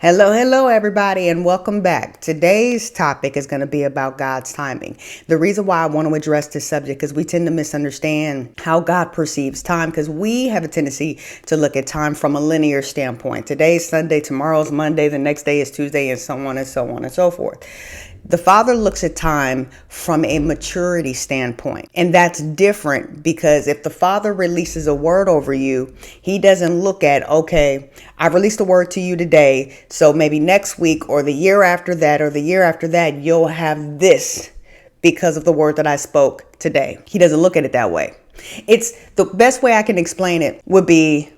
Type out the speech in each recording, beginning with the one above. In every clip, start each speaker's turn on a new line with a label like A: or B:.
A: Hello, everybody, and welcome back. Today's topic is going to be about God's timing. The reason why I want to address this subject is we tend to misunderstand how God perceives time because we have a tendency to look at time from a linear standpoint. Today's Sunday, tomorrow's Monday, the next day is Tuesday, and so on and so on and so forth. The Father looks at time from a maturity standpoint, and that's different because if the Father releases a word over you, he doesn't look at, okay, I released a word to you today, so maybe next week or the year after that or the year after that, you'll have this because of the word that I spoke today. He doesn't look at it that way. It's the best way I can explain it would be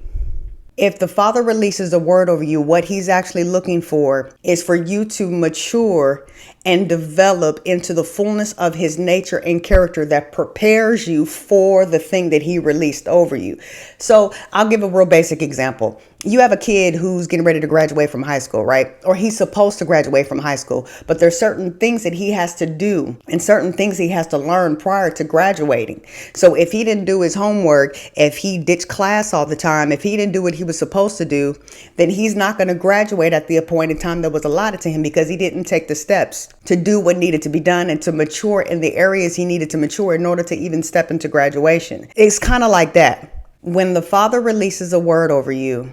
A: if the Father releases a word over you, what he's actually looking for is for you to mature and develop into the fullness of his nature and character that prepares you for the thing that he released over you. So I'll give a real basic example. You have a kid who's getting ready to graduate from high school, right? Or he's supposed to graduate from high school, but there's certain things that he has to do and certain things he has to learn prior to graduating. So if he didn't do his homework, if he ditched class all the time, if he didn't do what he was supposed to do, then he's not going to graduate at the appointed time that was allotted to him because he didn't take the steps to do what needed to be done and to mature in the areas he needed to mature in order to even step into graduation. It's kind of like that. When the Father releases a word over you,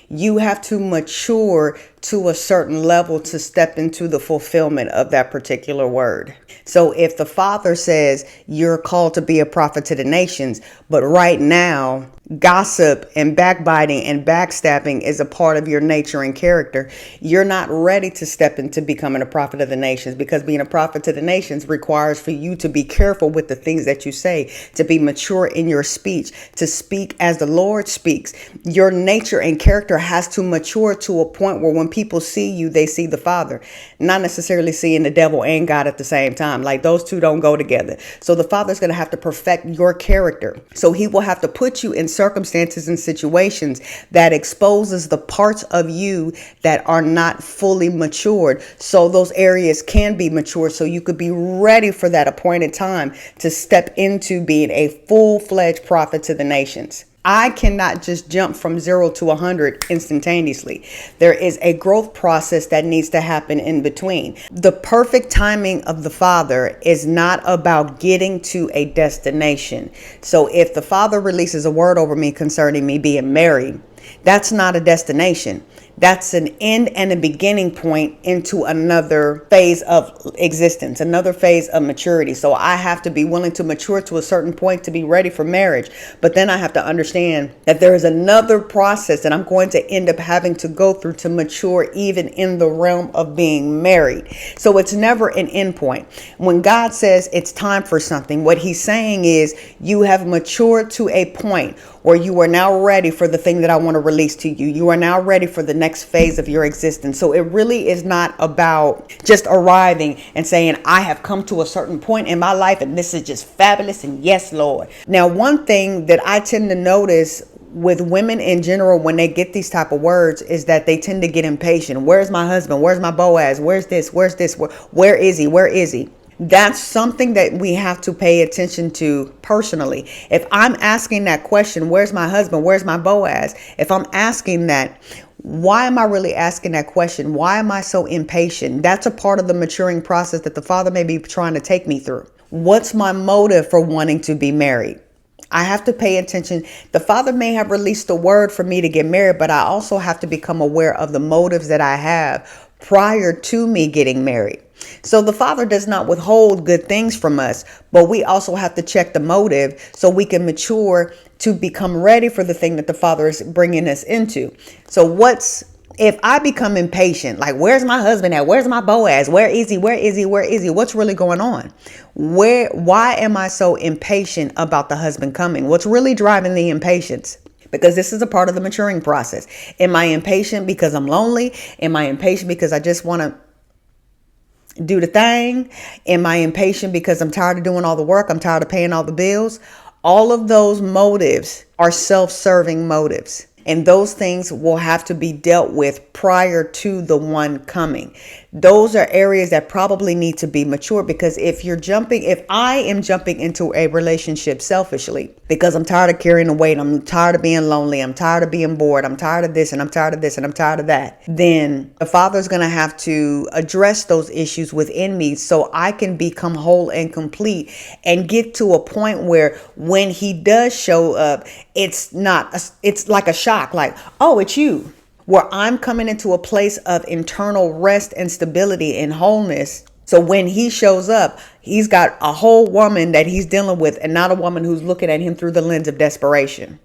A: you have to mature to a certain level to step into the fulfillment of that particular word. So if the Father says you're called to be a prophet to the nations, but right now gossip and backbiting and backstabbing is a part of your nature and character, you're not ready to step into becoming a prophet of the nations, because being a prophet to the nations requires for you to be careful with the things that you say, to be mature in your speech, to speak as the Lord speaks. Your nature and character has to mature to a point where when people see you, they see the Father, not necessarily seeing the devil and God at the same time. Like those two don't go together. So the Father's going to have to perfect your character. So he will have to put you in circumstances and situations that exposes the parts of you that are not fully matured. So those areas can be matured so you could be ready for that appointed time to step into being a full-fledged prophet to the nations. I cannot just jump from 0 to 100 instantaneously. There is a growth process that needs to happen in between. The perfect timing of the Father is not about getting to a destination. So if the Father releases a word over me concerning me being married, that's not a destination. That's an end and a beginning point into another phase of existence, another phase of maturity. So I have to be willing to mature to a certain point to be ready for marriage. But then I have to understand that there is another process that I'm going to end up having to go through to mature even in the realm of being married. So it's never an end point. When God says it's time for something, what he's saying is you have matured to a point where you are now ready for the thing that I want to release to you. You are now ready for the next phase of your existence. So it really is not about just arriving and saying, I have come to a certain point in my life and this is just fabulous and yes, Lord. Now, one thing that I tend to notice with women in general when they get these type of words is that they tend to get impatient. Where's my husband? Where's my Boaz? Where's this? Where's this? Where is he? Where is he? That's something that we have to pay attention to personally. If I'm asking that question, where's my husband? Where's my Boaz? If I'm asking that, why am I really asking that question? Why am I so impatient? That's a part of the maturing process that the Father may be trying to take me through. What's my motive for wanting to be married? I have to pay attention. The Father may have released a word for me to get married, but I also have to become aware of the motives that I have prior to me getting married. So the Father does not withhold good things from us, but we also have to check the motive so we can mature to become ready for the thing that the Father is bringing us into. So if I become impatient, like where's my husband at? Where's my Boaz? Where is he? Where is he? Where is he? What's really going on? Why am I so impatient about the husband coming? What's really driving the impatience? Because this is a part of the maturing process. Am I impatient because I'm lonely? Am I impatient because I just want to do the thing? Am I impatient because I'm tired of doing all the work? I'm tired of paying all the bills? All of those motives are self-serving motives. And those things will have to be dealt with prior to the one coming. Those are areas that probably need to be mature, because if I am jumping into a relationship selfishly because I'm tired of carrying the weight, I'm tired of being lonely, I'm tired of being bored, I'm tired of this and I'm tired of this and I'm tired of that, then the Father's going to have to address those issues within me so I can become whole and complete and get to a point where when he does show up, it's like a shock, like, oh, it's you. Where I'm coming into a place of internal rest and stability and wholeness. So when he shows up, he's got a whole woman that he's dealing with, and not a woman who's looking at him through the lens of desperation.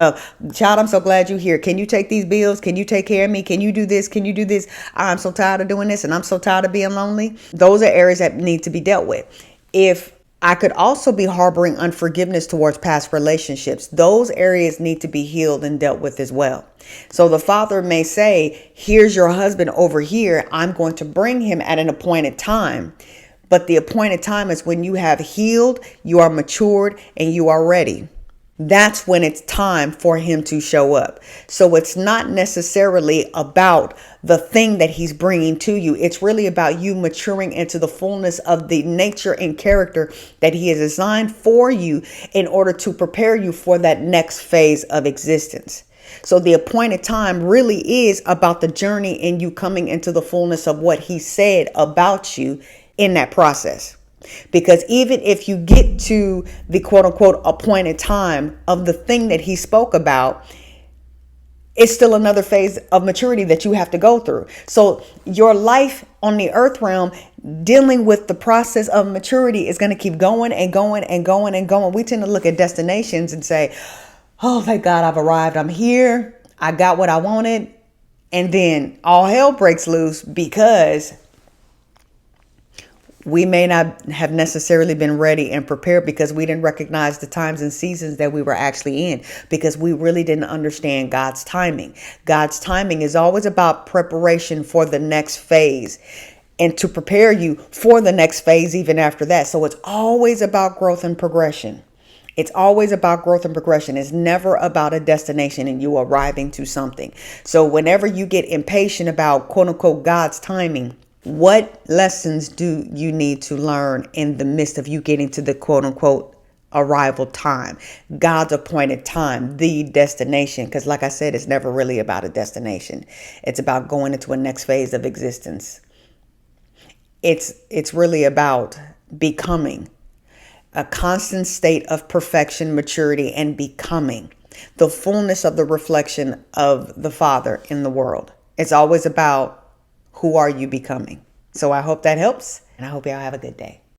A: Child, I'm so glad you're here. Can you take these bills? Can you take care of me? Can you do this? Can you do this? I'm so tired of doing this, and I'm so tired of being lonely. Those are areas that need to be dealt with. If I could also be harboring unforgiveness towards past relationships, those areas need to be healed and dealt with as well. So the Father may say, here's your husband over here. I'm going to bring him at an appointed time. But the appointed time is when you have healed, you are matured, and you are ready. That's when it's time for him to show up. So it's not necessarily about the thing that he's bringing to you. It's really about you maturing into the fullness of the nature and character that he has designed for you in order to prepare you for that next phase of existence. So the appointed time really is about the journey and you coming into the fullness of what he said about you in that process. Because even if you get to the quote unquote appointed time of the thing that he spoke about, it's still another phase of maturity that you have to go through. So your life on the earth realm, dealing with the process of maturity, is going to keep going and going and going and going. We tend to look at destinations and say, oh, thank God I've arrived. I'm here. I got what I wanted. And then all hell breaks loose because we may not have necessarily been ready and prepared because we didn't recognize the times and seasons that we were actually in, because we really didn't understand God's timing. God's timing is always about preparation for the next phase and to prepare you for the next phase even after that. So it's always about growth and progression. It's always about growth and progression. It's never about a destination and you arriving to something. So whenever you get impatient about quote unquote God's timing, what lessons do you need to learn in the midst of you getting to the quote unquote arrival time, God's appointed time, the destination? Because like I said, it's never really about a destination. It's about going into a next phase of existence. It's really about becoming a constant state of perfection, maturity, and becoming the fullness of the reflection of the Father in the world. It's always about who are you becoming? So I hope that helps, and I hope y'all have a good day.